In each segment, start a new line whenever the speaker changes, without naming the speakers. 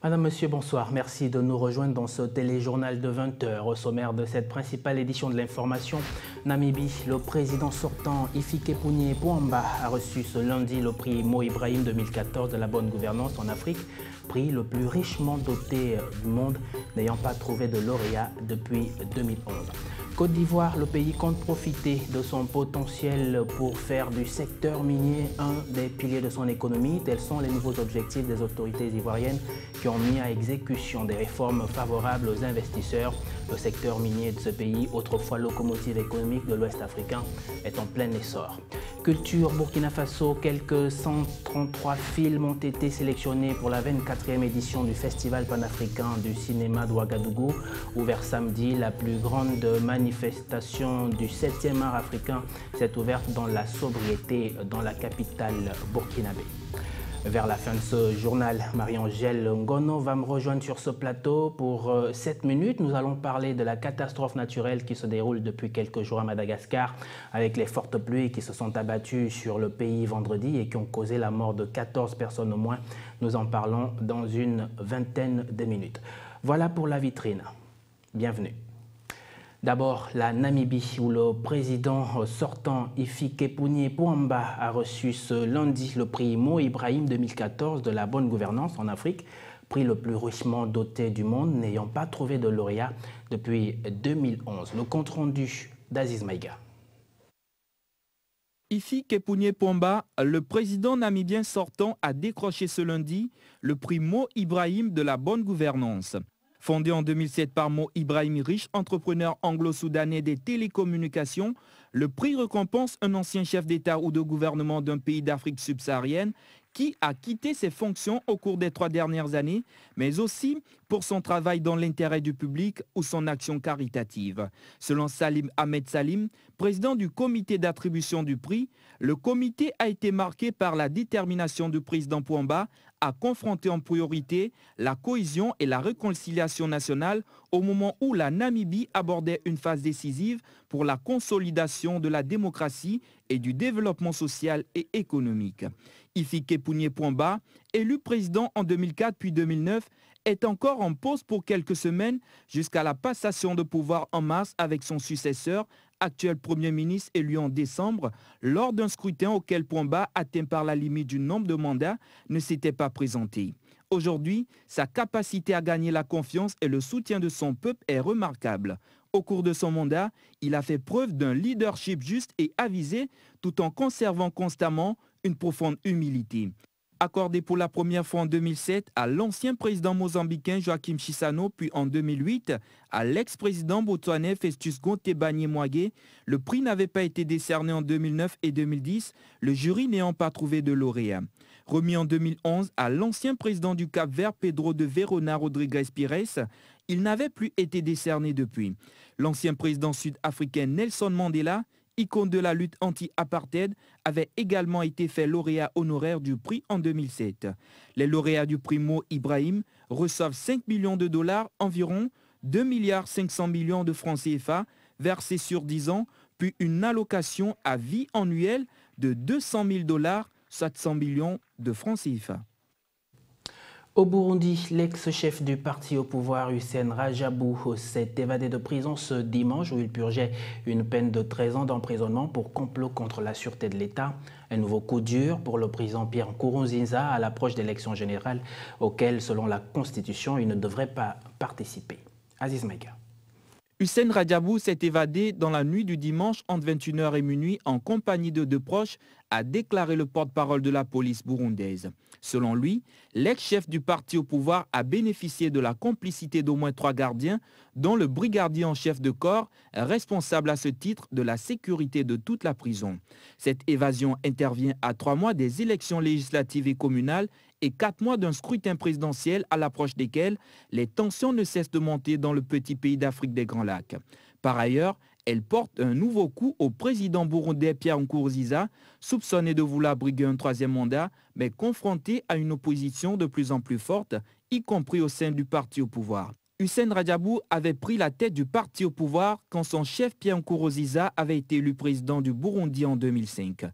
Madame, Monsieur, bonsoir. Merci de nous rejoindre dans ce téléjournal de 20 h. Au sommaire de cette principale édition de l'information, Namibie, le président sortant Hifikepunye Pohamba a reçu ce lundi le prix Mo Ibrahim 2014 de la bonne gouvernance en Afrique, prix le plus richement doté du monde, n'ayant pas trouvé de lauréat depuis 2011. Côte d'Ivoire, le pays compte profiter de son potentiel pour faire du secteur minier un des piliers de son économie. Tels sont les nouveaux objectifs des autorités ivoiriennes qui ont mis à exécution des réformes favorables aux investisseurs. Le secteur minier de ce pays, autrefois locomotive économique de l'Ouest africain, est en plein essor. Culture Burkina Faso, quelques 133 films ont été sélectionnés pour la 24e édition du Festival panafricain du cinéma de Ouagadougou, ouvert samedi. La plus grande manifestation du 7e art africain s'est ouverte dans la sobriété dans la capitale burkinabé. Vers la fin de ce journal, Marie-Angèle Ngono va me rejoindre sur ce plateau pour 7 minutes. Nous allons parler de la catastrophe naturelle qui se déroule depuis quelques jours à Madagascar, avec les fortes pluies qui se sont abattues sur le pays vendredi et qui ont causé la mort de 14 personnes au moins. Nous en parlons dans une vingtaine de minutes. Voilà pour la vitrine. Bienvenue. D'abord, la Namibie, où le président sortant Hifikepunye Pohamba a reçu ce lundi le prix Mo Ibrahim 2014 de la bonne gouvernance en Afrique, prix le plus richement doté du monde, n'ayant pas trouvé de lauréat depuis 2011. Le compte-rendu d'Aziz Maïga.
Hifikepunye Pohamba, le président namibien sortant, a décroché ce lundi le prix Mo Ibrahim de la bonne gouvernance. Fondé en 2007 par Mo Ibrahim, riche entrepreneur anglo-soudanais des télécommunications, le prix récompense un ancien chef d'État ou de gouvernement d'un pays d'Afrique subsaharienne qui a quitté ses fonctions au cours des 3 dernières années, mais aussi pour son travail dans l'intérêt du public ou son action caritative. Selon Salim Ahmed Salim, président du comité d'attribution du prix, le comité a été marqué par la détermination du président Pohamba à confronter en priorité la cohésion et la réconciliation nationale au moment où la Namibie abordait une phase décisive pour la consolidation de la démocratie et du développement social et économique. Hifikepunye Pohamba, élu président en 2004 puis 2009, est encore en pause pour quelques semaines jusqu'à la passation de pouvoir en mars avec son successeur, actuel Premier ministre élu en décembre, lors d'un scrutin auquel Pohamba, atteint par la limite du nombre de mandats, ne s'était pas présenté. Aujourd'hui, sa capacité à gagner la confiance et le soutien de son peuple est remarquable. Au cours de son mandat, il a fait preuve d'un leadership juste et avisé tout en conservant constamment une profonde humilité. Accordé pour la première fois en 2007 à l'ancien président mozambicain Joaquim Chissano, puis en 2008 à l'ex-président botswanais Festus Motebani-Mwage, le prix n'avait pas été décerné en 2009 et 2010, le jury n'ayant pas trouvé de lauréat. Remis en 2011 à l'ancien président du Cap-Vert Pedro de Verona Rodrigues Pires, il n'avait plus été décerné depuis. L'ancien président sud-africain Nelson Mandela, icône de la lutte anti-apartheid, avait également été fait lauréat honoraire du prix en 2007. Les lauréats du prix Mo Ibrahim reçoivent 5 millions de dollars, environ 2,5 milliards de francs CFA, versés sur 10 ans, puis une allocation à vie annuelle de 200 000 dollars, soit 100 millions de francs CFA.
Au Burundi, l'ex-chef du parti au pouvoir, Hussein Rajabou, s'est évadé de prison ce dimanche où il purgeait une peine de 13 ans d'emprisonnement pour complot contre la sûreté de l'État. Un nouveau coup dur pour le président Pierre Nkurunziza à l'approche d'élections générales auxquelles, selon la Constitution, il ne devrait pas participer. Aziz Maïga.
Hussein Rajabou s'est évadé dans la nuit du dimanche entre 21 h et minuit en compagnie de 2 proches, a déclaré le porte-parole de la police burundaise. Selon lui, l'ex-chef du parti au pouvoir a bénéficié de la complicité d'au moins 3 gardiens, dont le brigadier en chef de corps, responsable à ce titre de la sécurité de toute la prison. Cette évasion intervient à 3 mois des élections législatives et communales et 4 mois d'un scrutin présidentiel à l'approche desquels les tensions ne cessent de monter dans le petit pays d'Afrique des Grands Lacs. Par ailleurs, elle porte un nouveau coup au président burundais Pierre Nkurunziza, soupçonné de vouloir briguer un 3e mandat, mais confronté à une opposition de plus en plus forte, y compris au sein du parti au pouvoir. Hussein Rajabou avait pris la tête du parti au pouvoir quand son chef Pierre Nkurunziza avait été élu président du Burundi en 2005.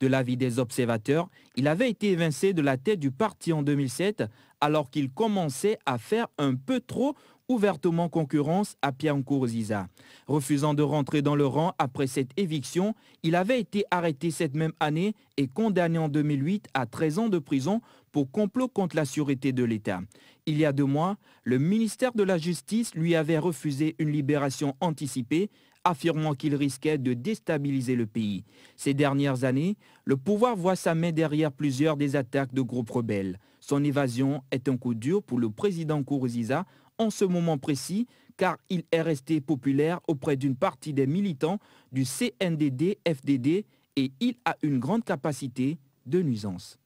De l'avis des observateurs, il avait été évincé de la tête du parti en 2007 alors qu'il commençait à faire un peu trop ouvertement concurrence à Pierre Nkurunziza. Refusant de rentrer dans le rang après cette éviction, il avait été arrêté cette même année et condamné en 2008 à 13 ans de prison pour complot contre la sûreté de l'État. Il y a 2 mois, le ministère de la Justice lui avait refusé une libération anticipée, affirmant qu'il risquait de déstabiliser le pays. Ces dernières années, le pouvoir voit sa main derrière plusieurs des attaques de groupes rebelles. Son évasion est un coup dur pour le président Nkurunziza en ce moment précis, car il est resté populaire auprès d'une partie des militants du CNDD-FDD et il a une grande capacité de nuisance.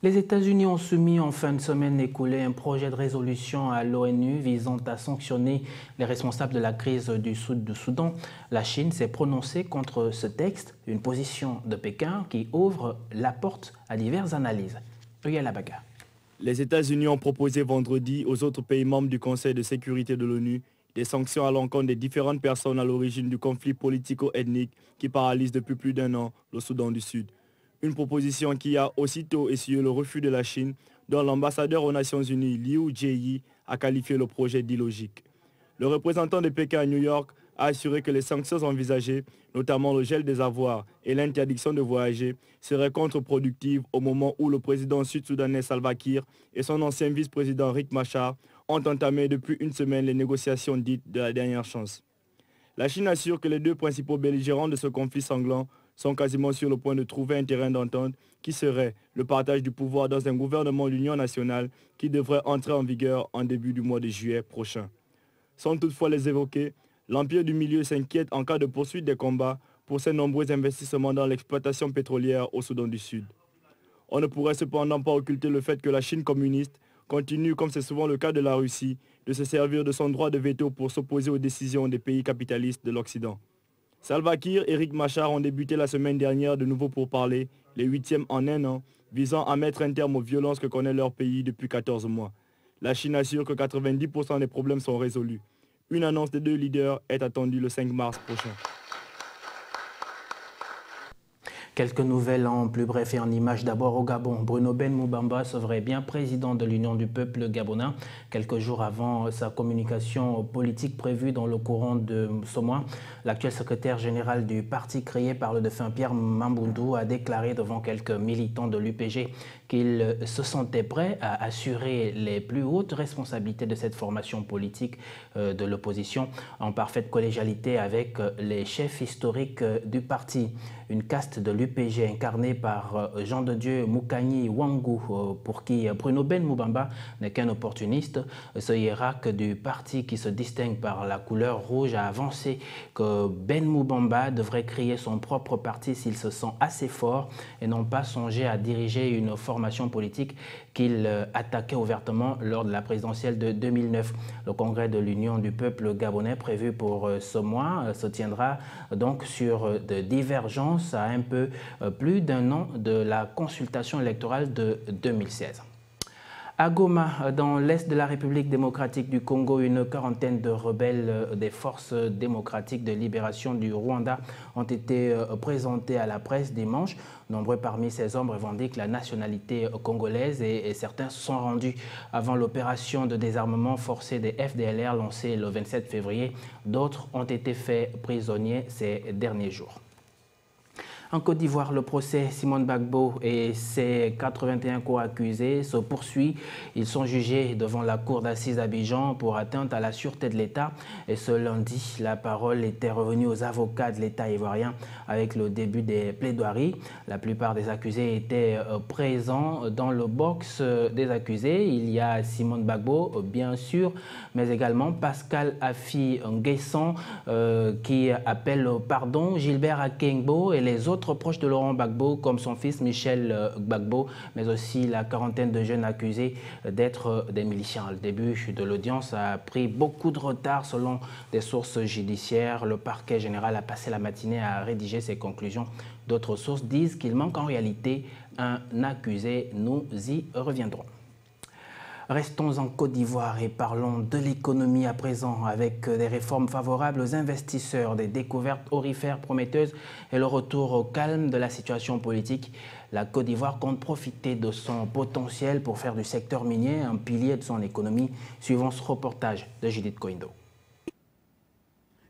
Les États-Unis ont soumis en fin de semaine écoulée un projet de résolution à l'ONU visant à sanctionner les responsables de la crise du Sud du Soudan. La Chine s'est prononcée contre ce texte, une position de Pékin qui ouvre la porte à diverses analyses. Oyez Baga.
Les États-Unis ont proposé vendredi aux autres pays membres du Conseil de sécurité de l'ONU des sanctions à l'encontre des différentes personnes à l'origine du conflit politico-ethnique qui paralyse depuis plus d'1 an le Soudan du Sud. Une proposition qui a aussitôt essuyé le refus de la Chine, dont l'ambassadeur aux Nations Unies, Liu Jieyi, a qualifié le projet d'illogique. Le représentant de Pékin à New York a assuré que les sanctions envisagées, notamment le gel des avoirs et l'interdiction de voyager, seraient contre-productives au moment où le président sud-soudanais Salva Kiir et son ancien vice-président Riek Machar ont entamé depuis 1 semaine les négociations dites de la dernière chance. La Chine assure que les 2 principaux belligérants de ce conflit sanglant sont quasiment sur le point de trouver un terrain d'entente qui serait le partage du pouvoir dans un gouvernement de l'Union nationale qui devrait entrer en vigueur en début du mois de juillet prochain. Sans toutefois les évoquer, l'Empire du Milieu s'inquiète en cas de poursuite des combats pour ses nombreux investissements dans l'exploitation pétrolière au Soudan du Sud. On ne pourrait cependant pas occulter le fait que la Chine communiste continue, comme c'est souvent le cas de la Russie, de se servir de son droit de veto pour s'opposer aux décisions des pays capitalistes de l'Occident. Salva Kiir et Riek Machar ont débuté la semaine dernière de nouveau pourparlers, les 8e en 1 an, visant à mettre un terme aux violences que connaît leur pays depuis 14 mois. La Chine assure que 90% des problèmes sont résolus. Une annonce des 2 leaders est attendue le 5 mars prochain.
Quelques nouvelles en plus bref et en images. D'abord au Gabon, Bruno Ben Moubamba serait bien président de l'Union du peuple gabonais quelques jours avant sa communication politique prévue dans le courant de ce mois. L'actuel secrétaire général du parti créé par le défunt Pierre Mamboundou a déclaré devant quelques militants de l'UPG qu'il se sentait prêt à assurer les plus hautes responsabilités de cette formation politique de l'opposition en parfaite collégialité avec les chefs historiques du parti. Une caste de l'UPG incarnée par Jean de Dieu Moukani Wangou, pour qui Bruno Ben Moubamba n'est qu'un opportuniste. Ce hiérarque du parti qui se distingue par la couleur rouge a avancé que Ben Moubamba devrait créer son propre parti s'il se sent assez fort et non pas songer à diriger une formation politique qu'il attaquait ouvertement lors de la présidentielle de 2009. Le congrès de l'Union du peuple gabonais prévu pour ce mois se tiendra donc sur de divergences à un peu plus d'1 an de la consultation électorale de 2016. À Goma, dans l'est de la République démocratique du Congo, une quarantaine de rebelles des forces démocratiques de libération du Rwanda ont été présentés à la presse dimanche. Nombreux parmi ces hommes revendiquent la nationalité congolaise et certains se sont rendus avant l'opération de désarmement forcé des FDLR lancée le 27 février. D'autres ont été faits prisonniers ces derniers jours. En Côte d'Ivoire, le procès Simone Gbagbo et ses 81 co-accusés se poursuit. Ils sont jugés devant la cour d'assises d'Abidjan pour atteinte à la sûreté de l'État. Et ce lundi, la parole était revenue aux avocats de l'État ivoirien avec le début des plaidoiries. La plupart des accusés étaient présents dans le box des accusés. Il y a Simone Gbagbo, bien sûr, mais également Pascal Affi Nguessan qui appelle au pardon, Gilbert Akengbo et les autres proches de Laurent Gbagbo, comme son fils Michel Gbagbo, mais aussi la quarantaine de jeunes accusés d'être des miliciens. Le début de l'audience a pris beaucoup de retard selon des sources judiciaires. Le parquet général a passé la matinée à rédiger ses conclusions. D'autres sources disent qu'il manque en réalité un accusé. Nous y reviendrons. Restons en Côte d'Ivoire et parlons de l'économie à présent avec des réformes favorables aux investisseurs, des découvertes aurifères prometteuses et le retour au calme de la situation politique. La Côte d'Ivoire compte profiter de son potentiel pour faire du secteur minier un pilier de son économie, suivant ce reportage de Judith Koindo.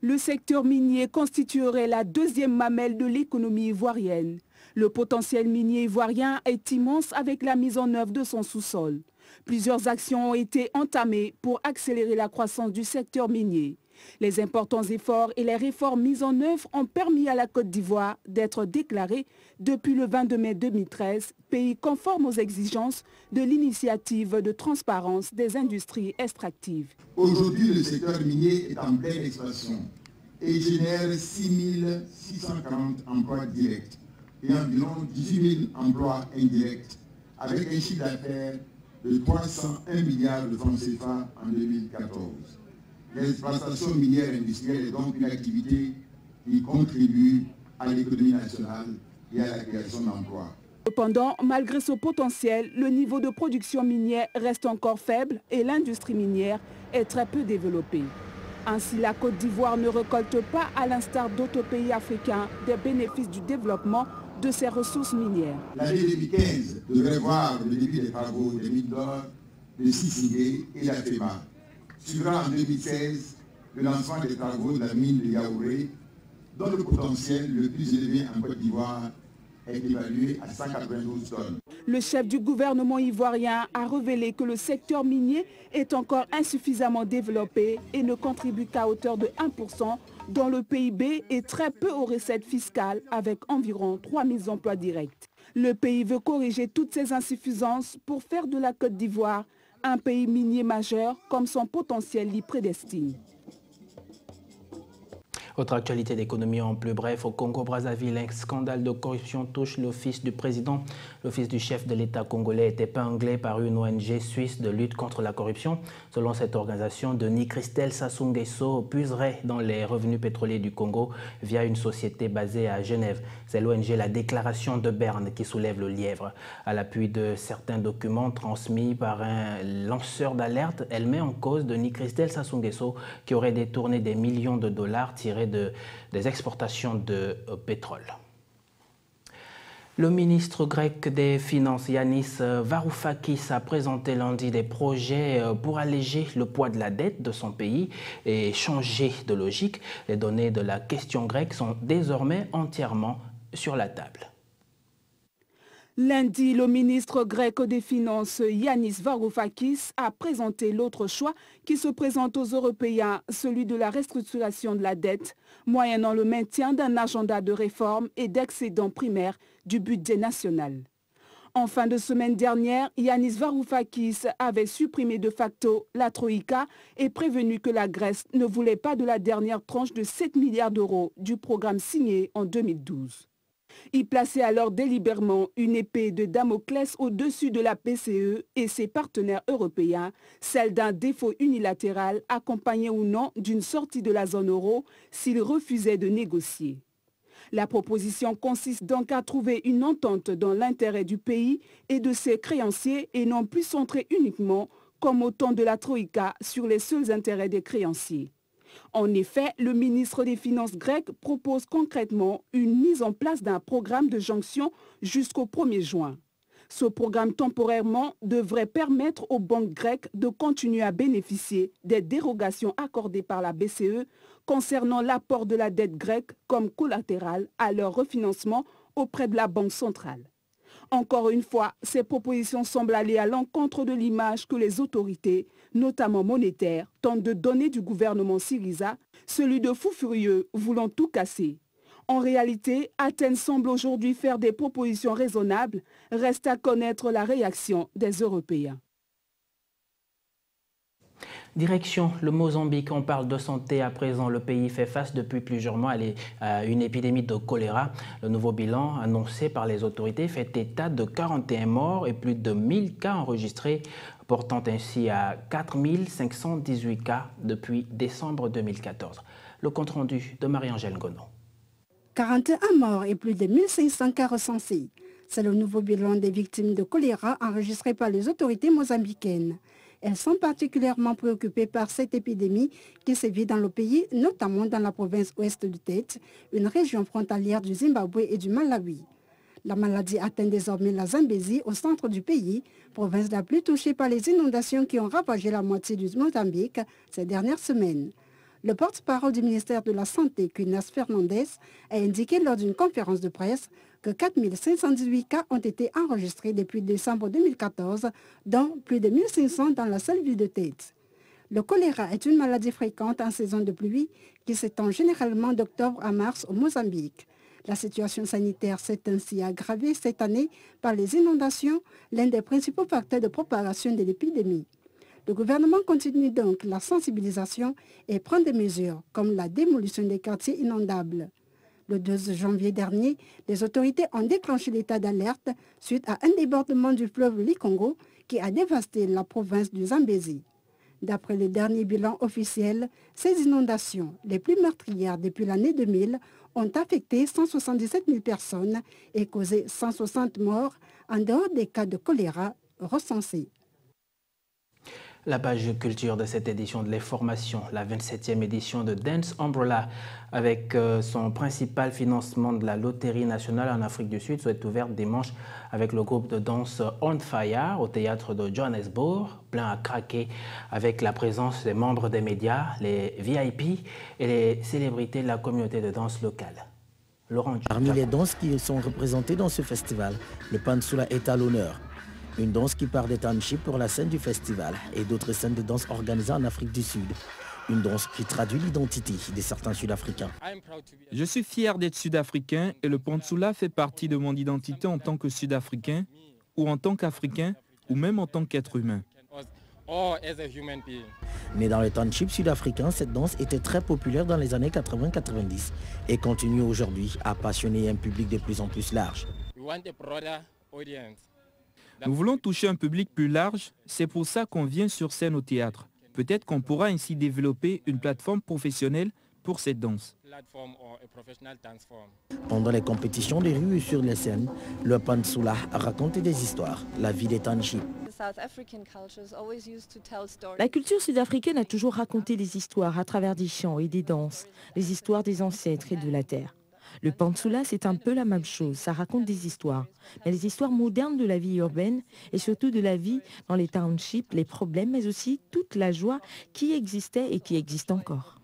Le secteur minier constituerait la deuxième mamelle de l'économie ivoirienne. Le potentiel minier ivoirien est immense avec la mise en œuvre de son sous-sol. Plusieurs actions ont été entamées pour accélérer la croissance du secteur minier. Les importants efforts et les réformes mises en œuvre ont permis à la Côte d'Ivoire d'être déclarée depuis le 22 mai 2013 pays conforme aux exigences de l'initiative de transparence des industries extractives.
Aujourd'hui, le secteur minier est en pleine expansion et génère 6 640 emplois directs et environ 18 000 emplois indirects, avec un chiffre d'affaires de 301 milliards de francs CFA en 2014. L'exploitation minière industrielle est donc une activité qui contribue à l'économie nationale et à la création d'emplois.
Cependant, malgré ce potentiel, le niveau de production minière reste encore faible et l'industrie minière est très peu développée. Ainsi, la Côte d'Ivoire ne récolte pas, à l'instar d'autres pays africains, des bénéfices du développement de ses ressources minières.
L'année 2015 devrait voir le début des travaux des mines d'or de Sissigé et la FEMA. Suivra en 2016 le lancement des travaux de la mine de Yaouré, dont le potentiel le plus élevé en Côte d'Ivoire est évalué à 192 tonnes.
Le chef du gouvernement ivoirien a révélé que le secteur minier est encore insuffisamment développé et ne contribue qu'à hauteur de 1% dans le PIB et très peu aux recettes fiscales avec environ 3 000 emplois directs. Le pays veut corriger toutes ces insuffisances pour faire de la Côte d'Ivoire un pays minier majeur comme son potentiel l'y prédestine.
Autre actualité d'économie en plus bref, au Congo-Brazzaville, un scandale de corruption touche l'office du président. L'office du chef de l'État congolais est épinglé par une ONG suisse de lutte contre la corruption. Selon cette organisation, Denis Christel Sassou Nguesso puiserait dans les revenus pétroliers du Congo via une société basée à Genève. C'est l'ONG La Déclaration de Berne qui soulève le lièvre. À l'appui de certains documents transmis par un lanceur d'alerte, elle met en cause Denis Christel Sassou Nguesso qui aurait détourné des millions de dollars tirés des exportations de pétrole. Le ministre grec des Finances, Yanis Varoufakis, a présenté lundi des projets pour alléger le poids de la dette de son pays et changer de logique. Les données de la question grecque sont désormais entièrement sur la table.
Lundi, le ministre grec des Finances, Yanis Varoufakis, a présenté l'autre choix qui se présente aux Européens, celui de la restructuration de la dette, moyennant le maintien d'un agenda de réforme et d'excédent primaire du budget national. En fin de semaine dernière, Yanis Varoufakis avait supprimé de facto la Troïka et prévenu que la Grèce ne voulait pas de la dernière tranche de 7 milliards d'euros du programme signé en 2012. Il plaçait alors délibérément une épée de Damoclès au-dessus de la BCE et ses partenaires européens, celle d'un défaut unilatéral accompagné ou non d'une sortie de la zone euro s'il refusait de négocier. La proposition consiste donc à trouver une entente dans l'intérêt du pays et de ses créanciers et non plus centrée uniquement, comme au temps de la Troïka, sur les seuls intérêts des créanciers. En effet, le ministre des Finances grec propose concrètement une mise en place d'un programme de jonction jusqu'au 1er juin. Ce programme temporairement devrait permettre aux banques grecques de continuer à bénéficier des dérogations accordées par la BCE concernant l'apport de la dette grecque comme collatéral à leur refinancement auprès de la Banque centrale. Encore une fois, ces propositions semblent aller à l'encontre de l'image que les autorités, notamment monétaires, tentent de donner du gouvernement Syriza, celui de fous furieux voulant tout casser. En réalité, Athènes semble aujourd'hui faire des propositions raisonnables. Reste à connaître la réaction des Européens.
Direction le Mozambique, on parle de santé à présent. Le pays fait face depuis plusieurs mois à une épidémie de choléra. Le nouveau bilan annoncé par les autorités fait état de 41 morts et plus de 1000 cas enregistrés, portant ainsi à 4518 cas depuis décembre 2014. Le compte-rendu de Marie-Angèle Gono.
41 morts et plus de 1500 cas recensés. C'est le nouveau bilan des victimes de choléra enregistré par les autorités mozambicaines. Elles sont particulièrement préoccupées par cette épidémie qui sévit dans le pays, notamment dans la province ouest du Tete, une région frontalière du Zimbabwe et du Malawi. La maladie atteint désormais la Zambézie au centre du pays, province la plus touchée par les inondations qui ont ravagé la moitié du Mozambique ces dernières semaines. Le porte-parole du ministère de la Santé, Quinas Fernandez, a indiqué lors d'une conférence de presse que 4 518 cas ont été enregistrés depuis décembre 2014, dont plus de 1500 dans la seule ville de Tete. Le choléra est une maladie fréquente en saison de pluie qui s'étend généralement d'octobre à mars au Mozambique. La situation sanitaire s'est ainsi aggravée cette année par les inondations, l'un des principaux facteurs de propagation de l'épidémie. Le gouvernement continue donc la sensibilisation et prend des mesures comme la démolition des quartiers inondables. Le 12 janvier dernier, les autorités ont déclenché l'état d'alerte suite à un débordement du fleuve Likongo qui a dévasté la province du Zambézie. D'après le dernier bilan officiel, ces inondations, les plus meurtrières depuis l'année 2000, ont affecté 177 000 personnes et causé 160 morts en dehors des cas de choléra recensés.
La page culture de cette édition de l'information, la 27e édition de Dance Umbrella, avec son principal financement de la Loterie nationale en Afrique du Sud, soit ouverte dimanche avec le groupe de danse On Fire au théâtre de Johannesburg, plein à craquer avec la présence des membres des médias, les VIP et les célébrités de la communauté de danse locale. Laurent.
Parmi les danses qui sont représentées dans ce festival, le Pantsula est à l'honneur. Une danse qui part des townships pour la scène du festival et d'autres scènes de danse organisées en Afrique du Sud. Une danse qui traduit l'identité de certains Sud-Africains.
Je suis fier d'être Sud-Africain et le Pantsula fait partie de mon identité en tant que Sud-Africain ou en tant qu'Africain ou même en tant qu'être humain.
Née dans les townships sud-africains, cette danse était très populaire dans les années 80-90 et continue aujourd'hui à passionner un public de plus en plus large.
Nous voulons toucher un public plus large, c'est pour ça qu'on vient sur scène au théâtre. Peut-être qu'on pourra ainsi développer une plateforme professionnelle pour cette danse.
Pendant les compétitions des rues et sur les scènes, le Pantsula raconte des histoires, la vie des townships.
La culture sud-africaine a toujours raconté des histoires à travers des chants et des danses, les histoires des ancêtres et de la terre. Le Pantsula, c'est un peu la même chose, ça raconte des histoires, mais les histoires modernes de la vie urbaine et surtout de la vie dans les townships, les problèmes, mais aussi toute la joie qui existait et qui existe encore.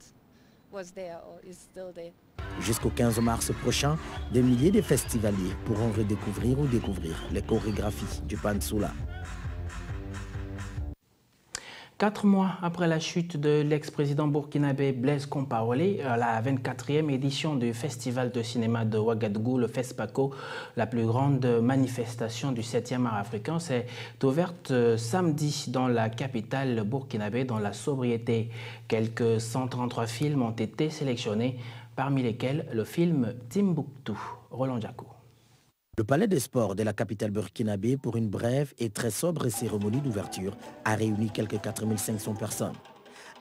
Jusqu'au 15 mars prochain, des milliers de festivaliers pourront redécouvrir ou découvrir les chorégraphies du Pantsula.
4 mois après la chute de l'ex-président burkinabé Blaise Compaoré, la 24e édition du Festival de cinéma de Ouagadougou, le FESPACO, la plus grande manifestation du 7e art africain, s'est ouverte samedi dans la capitale burkinabé, dans la sobriété. Quelques 133 films ont été sélectionnés, parmi lesquels le film Timbuktu. Roland Diaco.
Le palais des sports de la capitale burkinabé, pour une brève et très sobre cérémonie d'ouverture, a réuni quelques 4500 personnes.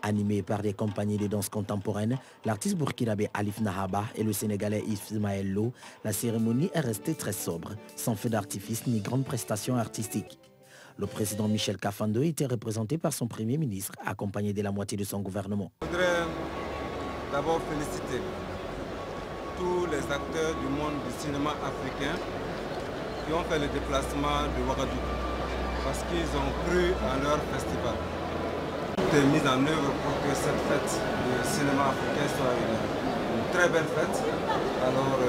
Animé par des compagnies de danse contemporaine, l'artiste burkinabé Alif Nahaba et le Sénégalais Ismaël Lo, la cérémonie est restée très sobre, sans feu d'artifice ni grande prestation artistique. Le président Michel Kafando était représenté par son premier ministre, accompagné de la moitié de son gouvernement.
Je voudrais d'abord féliciter tous les acteurs du monde du cinéma africain qui ont fait le déplacement de Ouagadougou parce qu'ils ont cru à leur festival. Tout est mis en œuvre pour que cette fête du cinéma africain soit une très belle fête. Alors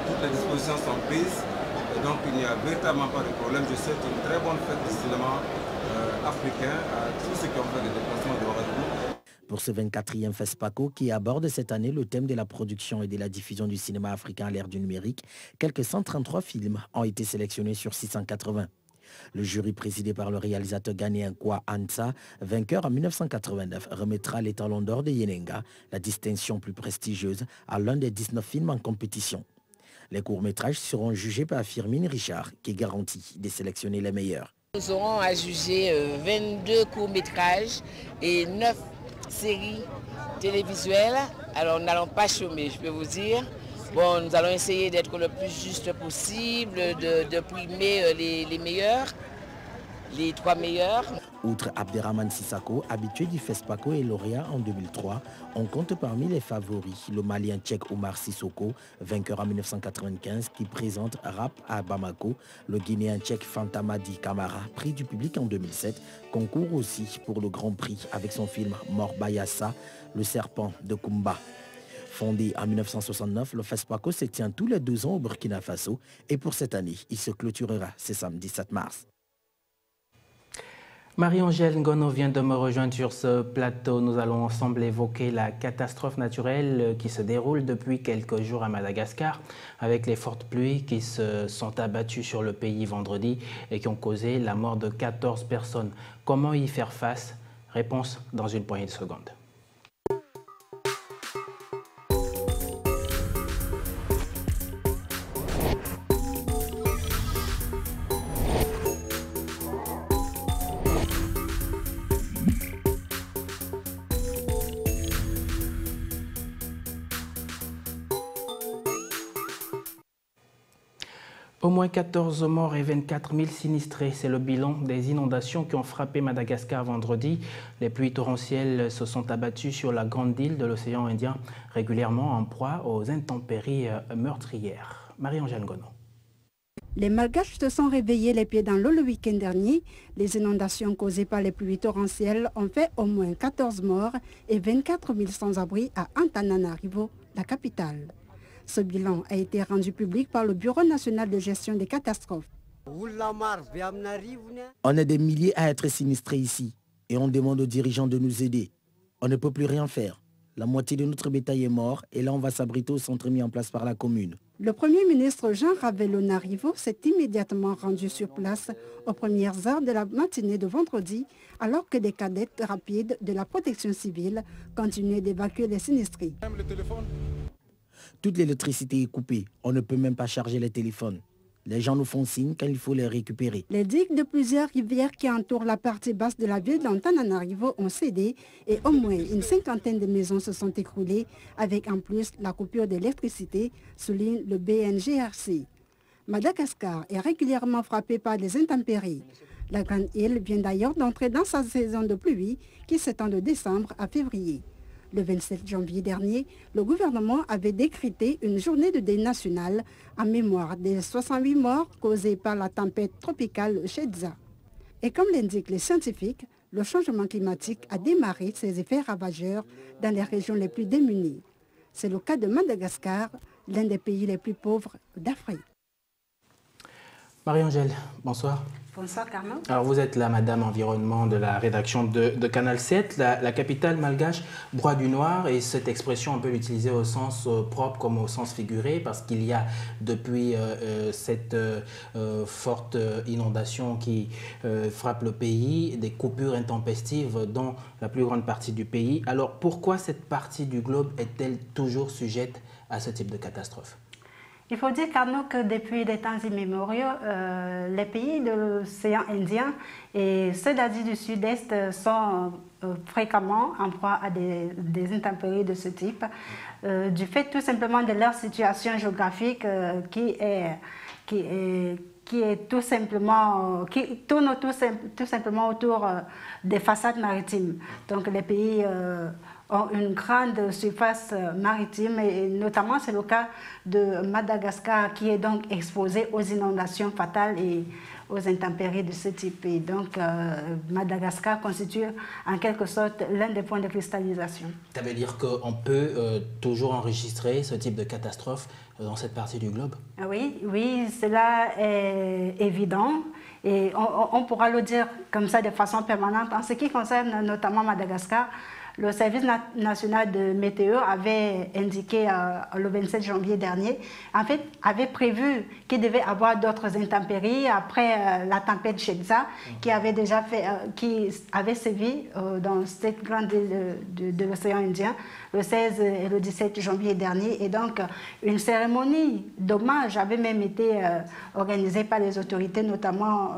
toutes les dispositions sont prises et donc il n'y a véritablement pas de problème. Je souhaite une très bonne fête du cinéma africain à tous ceux qui ont fait le déplacement de Ouagadougou.
Pour ce 24e FESPACO qui aborde cette année le thème de la production et de la diffusion du cinéma africain à l'ère du numérique, quelques 133 films ont été sélectionnés sur 680. Le jury présidé par le réalisateur ghanéen Kwa Ansa, vainqueur en 1989, remettra l'étalon d'or de Yenenga, la distinction plus prestigieuse, à l'un des 19 films en compétition. Les courts-métrages seront jugés par Firmin Richard, qui garantit de sélectionner les meilleurs.
Nous aurons à juger 22 courts-métrages et 9 séries télévisuelles. Alors nous n'allons pas chômer, je peux vous dire. Bon, nous allons essayer d'être le plus juste possible, de primer les meilleurs, les 3 meilleurs.
Outre Abderrahmane Sissako, habitué du FESPACO et lauréat en 2003, on compte parmi les favoris le Malien tchèque Oumar Sissoko, vainqueur en 1995, qui présente Rap à Bamako, le Guinéen tchèque Fantamadi Camara, prix du public en 2007, concourt aussi pour le Grand Prix avec son film Morbayassa, le serpent de Kumba. Fondé en 1969, le FESPACO se tient tous les 2 ans au Burkina Faso et pour cette année, il se clôturera ce samedi 7 mars.
Marie-Angèle Ngono vient de me rejoindre sur ce plateau. Nous allons ensemble évoquer la catastrophe naturelle qui se déroule depuis quelques jours à Madagascar avec les fortes pluies qui se sont abattues sur le pays vendredi et qui ont causé la mort de 14 personnes. Comment y faire face? Réponse dans une poignée de secondes. Au moins 14 morts et 24 000 sinistrés, c'est le bilan des inondations qui ont frappé Madagascar vendredi. Les pluies torrentielles se sont abattues sur la grande île de l'océan Indien, régulièrement en proie aux intempéries meurtrières. Marie-Angèle Ngono.
Les Malgaches se sont réveillés les pieds dans l'eau le week-end dernier. Les inondations causées par les pluies torrentielles ont fait au moins 14 morts et 24 000 sans-abri à Antananarivo, la capitale. Ce bilan a été rendu public par le Bureau national de gestion des catastrophes.
On est des milliers à être sinistrés ici et on demande aux dirigeants de nous aider. On ne peut plus rien faire. La moitié de notre bétail est mort et là on va s'abriter au centre mis en place par la commune.
Le Premier ministre Jean Ravelonarivo s'est immédiatement rendu sur place aux premières heures de la matinée de vendredi alors que des cadettes rapides de la protection civile continuaient d'évacuer les sinistrés.
Toute l'électricité est coupée. On ne peut même pas charger les téléphones. Les gens nous font signe quand il faut les récupérer.
Les digues de plusieurs rivières qui entourent la partie basse de la ville d'Antananarivo ont cédé et au moins une 50aine de maisons se sont écroulées avec en plus la coupure d'électricité, souligne le BNGRC. Madagascar est régulièrement frappé par des intempéries. La grande île vient d'ailleurs d'entrer dans sa saison de pluie qui s'étend de décembre à février. Le 27 janvier dernier, le gouvernement avait décrété une journée de deuil national en mémoire des 68 morts causés par la tempête tropicale Shedza. Et comme l'indiquent les scientifiques, le changement climatique a démarré ses effets ravageurs dans les régions les plus démunies. C'est le cas de Madagascar, l'un des pays les plus pauvres d'Afrique.
Marie-Angèle, bonsoir.
Bonsoir Carnot.
Alors vous êtes la Madame Environnement de la rédaction de Canal 7, la capitale malgache broie du noir, et cette expression on peut l'utiliser au sens propre comme au sens figuré parce qu'il y a depuis cette forte inondation qui frappe le pays, des coupures intempestives dans la plus grande partie du pays. Alors pourquoi cette partie du globe est-elle toujours sujette à ce type de catastrophe ?
Il faut dire, Carnot, que depuis des temps immémoriaux, les pays de l'océan Indien et ceux d'Asie du Sud-Est sont fréquemment en proie à des intempéries de ce type, du fait tout simplement de leur situation géographique qui tourne tout simplement autour des façades maritimes. Donc les pays ont une grande surface maritime et notamment c'est le cas de Madagascar qui est donc exposé aux inondations fatales et aux intempéries de ce type. Et donc Madagascar constitue en quelque sorte l'un des points de cristallisation.
Ça veut dire qu'on peut toujours enregistrer ce type de catastrophe dans cette partie du globe?
Oui, cela est évident. Et on pourra le dire comme ça de façon permanente. En ce qui concerne notamment Madagascar, le service national de météo avait indiqué le 27 janvier dernier, en fait, avait prévu qu'il devait y avoir d'autres intempéries après la tempête Shedza qui avait déjà qui avait sévi dans cette grande île de l'océan Indien le 16 et le 17 janvier dernier. Et donc, une cérémonie d'hommage avait même été organisée par les autorités, notamment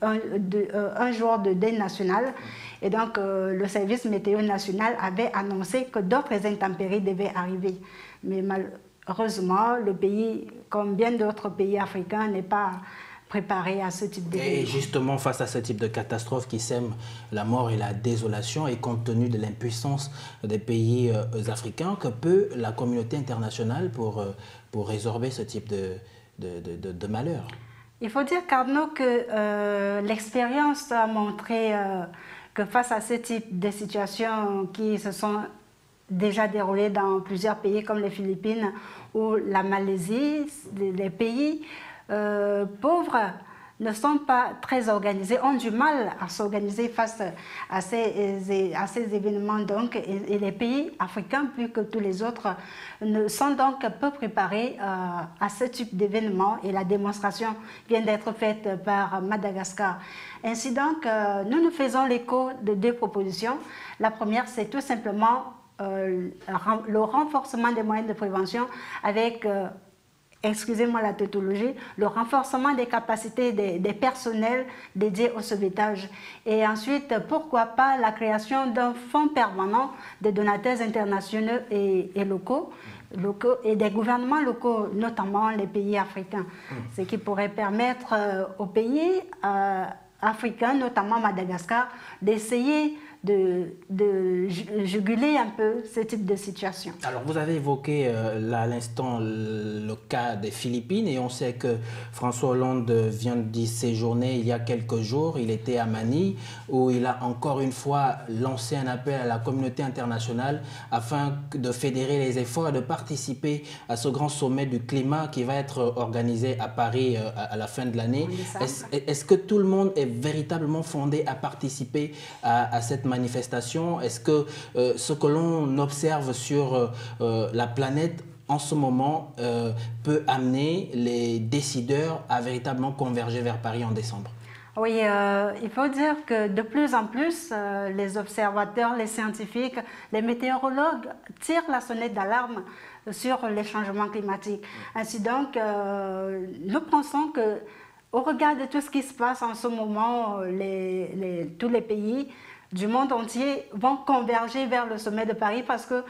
un jour de deuil national. Et donc, le service météo national avait annoncé que d'autres intempéries devaient arriver. Mais malheureusement, le pays, comme bien d'autres pays africains, n'est pas préparer à ce type d'événement.
Et justement, face à ce type de catastrophe qui sème la mort et la désolation, et compte tenu de l'impuissance des pays africains, que peut la communauté internationale pour résorber ce type de malheur?
Il faut dire, Carnot, que l'expérience a montré que face à ce type de situations qui se sont déjà déroulées dans plusieurs pays comme les Philippines ou la Malaisie, les pays pauvres ne sont pas très organisés, ont du mal à s'organiser face à ces événements. Donc, et les pays africains, plus que tous les autres, ne sont donc peu préparés à ce type d'événement. Et la démonstration vient d'être faite par Madagascar. Ainsi donc, nous faisons l'écho de deux propositions. La première, c'est tout simplement le renforcement des moyens de prévention avec... excusez-moi la tautologie, le renforcement des capacités des personnels dédiés au sauvetage. Et ensuite, pourquoi pas la création d'un fonds permanent des donateurs internationaux et locaux et des gouvernements locaux, notamment les pays africains. Ce qui pourrait permettre aux pays africains, notamment Madagascar, d'essayer de juguler un peu ce type de situation.
Alors, vous avez évoqué là à l'instant le cas des Philippines et on sait que François Hollande vient d'y séjourner il y a quelques jours. Il était à Manille où il a encore une fois lancé un appel à la communauté internationale afin de fédérer les efforts et de participer à ce grand sommet du climat qui va être organisé à Paris à la fin de l'année. Est-ce que tout le monde est véritablement fondé à participer à cette manifestation? Est-ce que ce que l'on observe sur la planète en ce moment peut amener les décideurs à véritablement converger vers Paris en décembre?
Oui, il faut dire que de plus en plus, les observateurs, les scientifiques, les météorologues tirent la sonnette d'alarme sur les changements climatiques. Ainsi donc, nous pensons que au regard de tout ce qui se passe en ce moment, tous les pays du monde entier vont converger vers le sommet de Paris parce que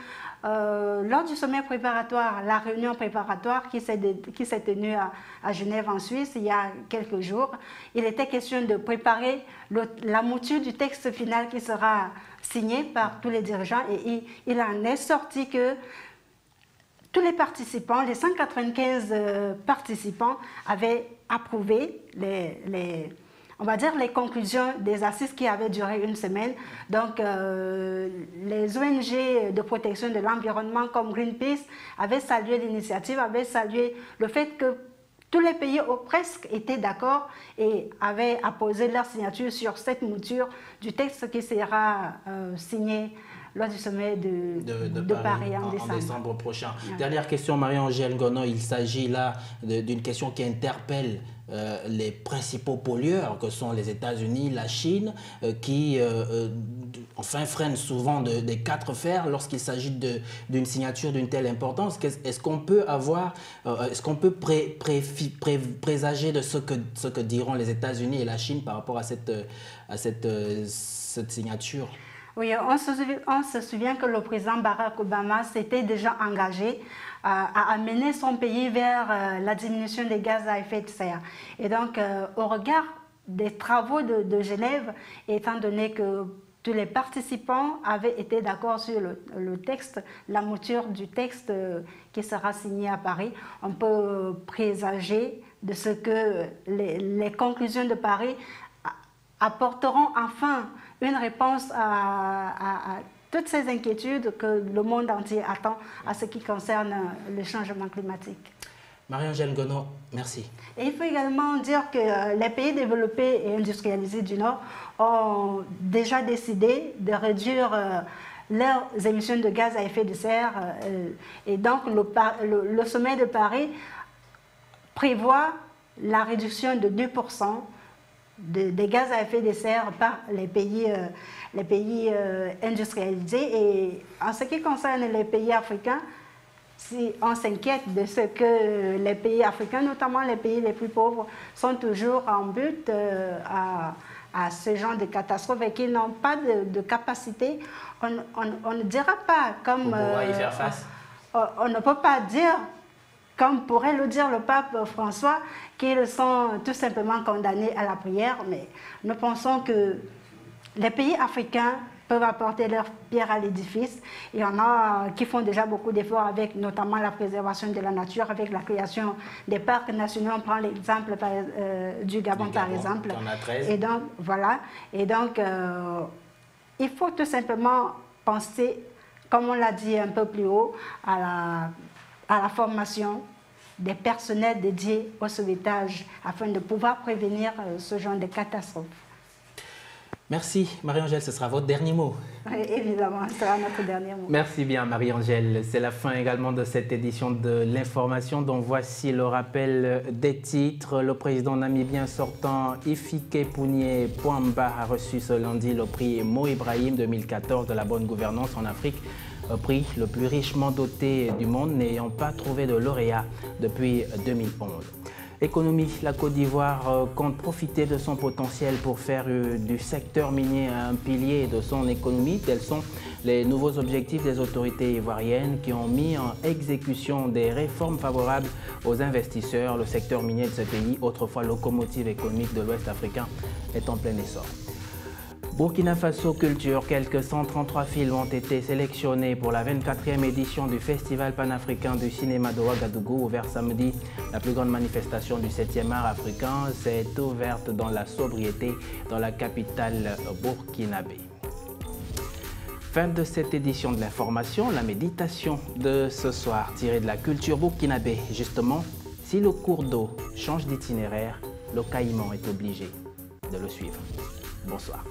lors du sommet préparatoire, la réunion préparatoire qui s'est tenue à Genève en Suisse il y a quelques jours, il était question de préparer la mouture du texte final qui sera signé par tous les dirigeants et il en est sorti que tous les participants, les 195 participants avaient approuvé on va dire les conclusions des assises qui avaient duré une semaine. Donc, les ONG de protection de l'environnement comme Greenpeace avaient salué l'initiative, avaient salué le fait que tous les pays, ou presque, étaient d'accord et avaient apposé leur signature sur cette mouture du texte qui sera signé lors du sommet de Paris en
décembre prochain. Ouais. Dernière question, Marie-Angèle Ngono. Il s'agit là d'une question qui interpelle les principaux pollueurs que sont les États-Unis, la Chine, qui enfin freinent souvent des quatre fers lorsqu'il s'agit d'une signature d'une telle importance. Est-ce qu'on peut présager de ce que diront les États-Unis et la Chine par rapport à cette signature?
Oui, on se souvient que le président Barack Obama s'était déjà engagé à amener son pays vers la diminution des gaz à effet de serre. Et donc, au regard des travaux de Genève, étant donné que tous les participants avaient été d'accord sur le texte, la mouture du texte qui sera signé à Paris, on peut présager de ce que les conclusions de Paris apporteront enfin une réponse à toutes ces inquiétudes que le monde entier attend à ce qui concerne le changement climatique.
Marie-Angèle Ngono, merci.
Et il faut également dire que les pays développés et industrialisés du Nord ont déjà décidé de réduire leurs émissions de gaz à effet de serre. Et donc le sommet de Paris prévoit la réduction de 2% des gaz à effet de serre par les pays industrialisés. Et en ce qui concerne les pays africains, si on s'inquiète de ce que les pays africains, notamment les pays les plus pauvres, sont toujours en but à ce genre de catastrophe et qu'ils n'ont pas de capacité, on ne dira pas comme...
Pour pouvoir y faire face.
On ne peut pas dire comme pourrait le dire le pape François, qu'ils sont tout simplement condamnés à la prière. Mais nous pensons que les pays africains peuvent apporter leur pierre à l'édifice. Il y en a qui font déjà beaucoup d'efforts avec notamment la préservation de la nature, avec la création des parcs nationaux. On prend l'exemple du Gabon, par exemple.
On a 13.
Et donc, voilà. Et donc, il faut tout simplement penser, comme on l'a dit un peu plus haut, à la formation des personnels dédiés au sauvetage afin de pouvoir prévenir ce genre de catastrophes.
Merci Marie-Angèle, ce sera votre dernier mot.
Oui, évidemment, ce sera notre dernier mot.
Merci bien Marie-Angèle. C'est la fin également de cette édition de l'information dont voici le rappel des titres. Le président namibien sortant Hifikepunye Pohamba a reçu ce lundi le prix Mo Ibrahim 2014 de la bonne gouvernance en Afrique. Un prix le plus richement doté du monde n'ayant pas trouvé de lauréat depuis 2011. Économie, la Côte d'Ivoire compte profiter de son potentiel pour faire du secteur minier un pilier de son économie. Tels sont les nouveaux objectifs des autorités ivoiriennes qui ont mis en exécution des réformes favorables aux investisseurs. Le secteur minier de ce pays, autrefois locomotive économique de l'Ouest africain, est en plein essor. Burkina Faso Culture, quelques 133 films ont été sélectionnés pour la 24e édition du Festival panafricain du cinéma de Ouagadougou, ouvert samedi. La plus grande manifestation du 7e art africain s'est ouverte dans la sobriété dans la capitale burkinabé. Fin de cette édition de l'information, la méditation de ce soir tirée de la culture burkinabé. Justement, si le cours d'eau change d'itinéraire, le caïman est obligé de le suivre. Bonsoir.